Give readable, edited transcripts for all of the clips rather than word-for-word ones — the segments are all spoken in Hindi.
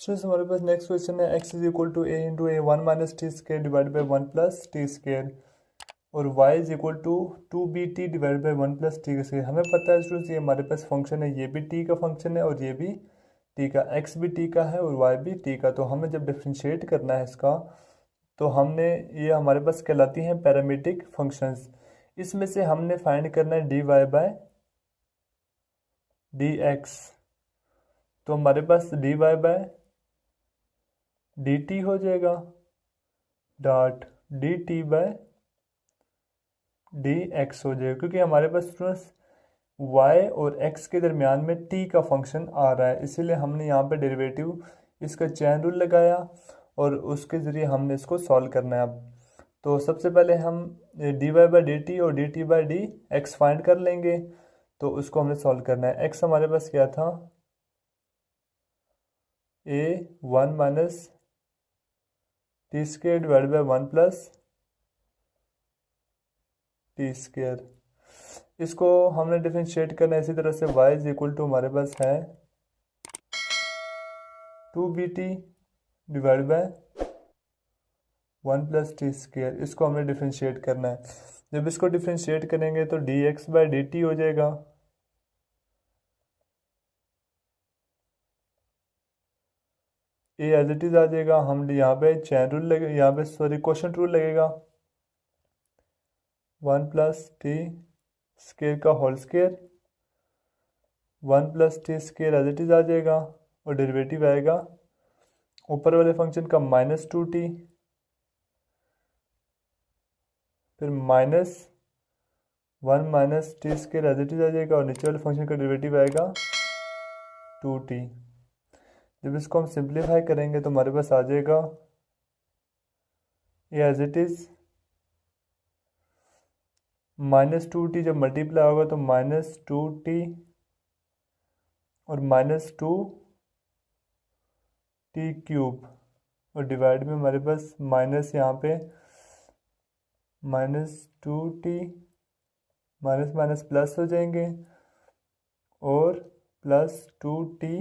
स्टूडेंट्स हमारे पास नेक्स्ट क्वेश्चन है x is equal to a into a one minus T square divide by one plus T square और y is equal to two B t divide by one plus T square. हमें पता है स्टूडेंट्स ये हमारे पास फंक्शन है, ये भी t का फंक्शन है और ये भी t का, x भी t का है और y भी t का। तो हमें जब डिफ्रेंशिएट करना है इसका तो हमने ये हमारे पास कहलाती हैं पैरामीट्रिक फंक्शंस। इसमें से हमने फाइंड करना है dy बाय dx। तो हमारे पास dy बाय dt हो जाएगा डॉट dt बाय dx हो जाएगा, क्योंकि हमारे पास स्टूडेंट्स y और x के दरमियान में t का फंक्शन आ रहा है, इसीलिए हमने यहाँ पे डेरिवेटिव इसका चेन रूल लगाया और उसके ज़रिए हमने इसको सॉल्व करना है। अब तो सबसे पहले हम dy बाई डी टी और dt by D x find कर लेंगे। तो उसको हमने सॉल्व करना है। x हमारे पास क्या था, a one minus T square divide by one plus T square. इसको हमने डिफरेंशिएट करना है इसी तरह से y इज इक्वल टू हमारे पास है two B t divide by one plus T square. इसको हमने डिफरेंशिएट करना है। जब इसको डिफरेंशिएट करेंगे तो D X by D T हो जाएगा ए एज इट इज़ आ जाएगा। हम यहाँ पे चैन रूल लगे, यहाँ पे सॉरी क्वोशंट रूल लगेगा, वन प्लस टी स्केयर का whole square one plus T square as it is आ जाएगा और डेरिवेटिव आएगा ऊपर वाले फंक्शन का माइनस टू टी, फिर minus one minus T square as it is आ जाएगा और नीचे वाले फंक्शन का डेरिवेटिव आएगा टू टी। जब इसको हम सिंप्लीफाई करेंगे तो हमारे पास आ जाएगा ये as it is minus two t, जब मल्टीप्लाई होगा तो माइनस टू टी और माइनस टू टी क्यूब और डिवाइड में हमारे पास माइनस यहाँ पे minus two t minus minus plus हो जाएंगे और plus two t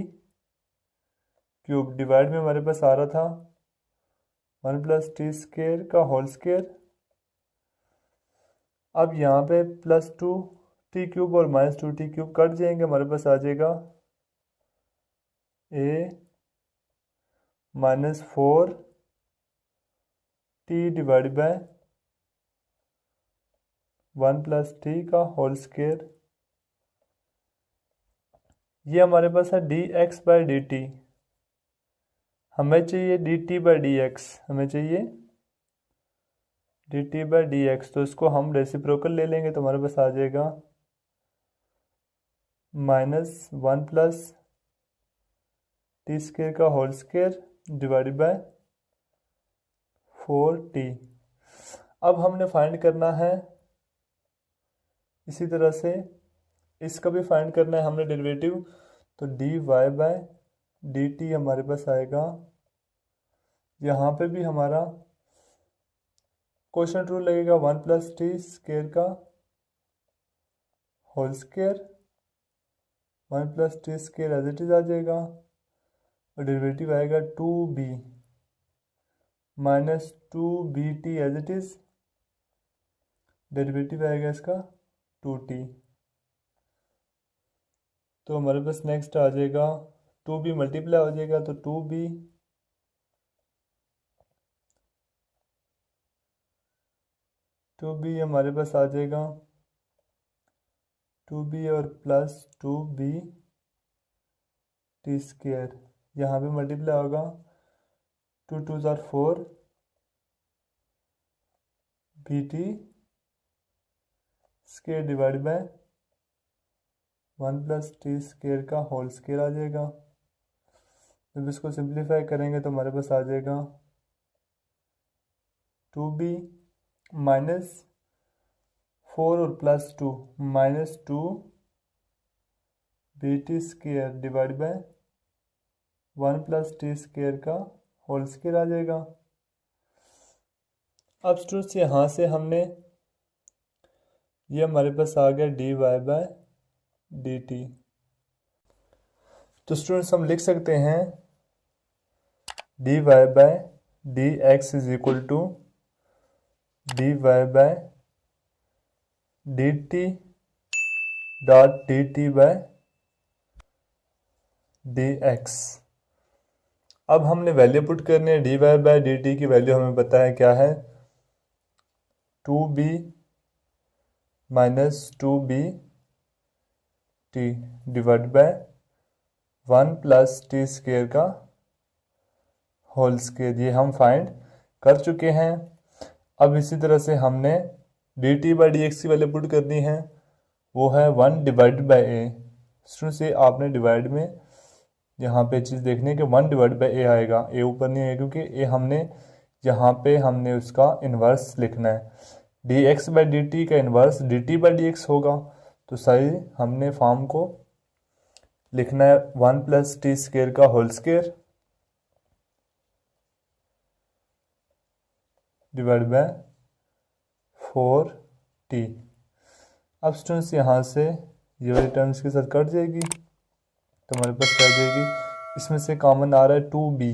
cube. Divide में हमारे पास आ रहा था वन प्लस टी स्केयर का होल स्केयर। अब यहाँ पे प्लस टू टी क्यूब और minus two t cube cut जाएंगे, हमारे पास आ जाएगा A minus four T divide by one plus T का होल स्केयर। ये हमारे पास है D X by D T. हमें चाहिए D T by D X, हमें चाहिए D T by D X. तो इसको हम रेसिप्रोकल ले लेंगे तो हमारे पास आ जाएगा minus one plus T square का whole square divided by four T. अब हमने फाइंड करना है इसी तरह से इसका भी फाइंड करना है हमने डेरिवेटिव। तो D Y by D T हमारे पास आएगा, यहाँ पे भी हमारा क्वोशंट रूल लगेगा वन प्लस टी स्केयर का whole square one plus T square as it is आ जाएगा और डेरिवेटिव आएगा two B minus two B T as it is, derivative आएगा इसका टू टी। तो हमारे पास नेक्स्ट आ जाएगा टू बी मल्टीप्लाई हो जाएगा तो टू बी हमारे पास आ जाएगा टू बी और plus two B t square. यहाँ पे मल्टीप्लाई होगा टू टू ज़ार four b t square divide by one plus T square का होल स्केयर आ जाएगा। जब इसको सिंप्लीफाई करेंगे तो हमारे पास आ जाएगा टू बी माइनस फोर और plus two minus two B t square divide by one plus T square का होल स्केयर आ जाएगा। अब स्टूडेंट्स यहाँ से हमने ये हमारे पास आ गया d Y by D t. तो स्टूडेंट्स हम लिख सकते हैं d Y by d x is equal to d Y by D t dot d t by d x. अब हमने वैल्यू पुट करनी है। D Y by D t की वैल्यू हमें पता है क्या है, 2b minus 2b t divide by 1 plus T square का होल स्क्वेयर। ये हम फाइंड कर चुके हैं। अब इसी तरह से हमने D T by D x की वैल्यू पुट करनी है, वो है 1 डिवाइड बाई ए। स्टूडेंट से आपने डिवाइड में यहाँ पे चीज़ देखनी है कि 1 डिवाइड बाई ए आएगा, ए ऊपर नहीं है क्योंकि ए हमने यहाँ पे हमने उसका इन्वर्स लिखना है। D X by D T का inverse D T by D X होगा, तो सही हमने फॉर्म को लिखना है 1 प्लस टी स्क्वेयर का whole square divide by 4t। अब स्टूडेंट्स यहाँ से ये वाली टर्म्स के साथ कट जाएगी तो हमारे पास रह जाएगी, इसमें से कॉमन आ रहा है 2b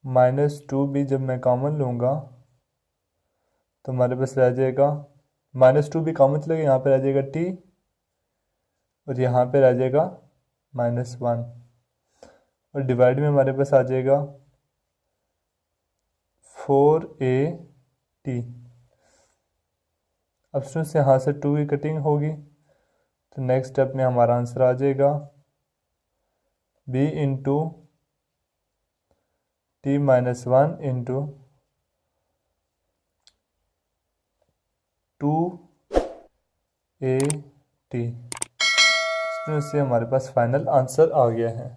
माइनस 2b। जब मैं कॉमन लूँगा तो हमारे पास रह जाएगा -2b कॉमन चलेगा, यहाँ पे रह जाएगा t और यहाँ पे रह जाएगा -1 और डिवाइड में हमारे पास आ जाएगा 4at। अब स्टूडेंट्स यहाँ से 2 की कटिंग होगी तो नेक्स्ट स्टेप में हमारा आंसर आ जाएगा b into t minus 1 into 2at। Students से हमारे पास फाइनल आंसर आ गया है।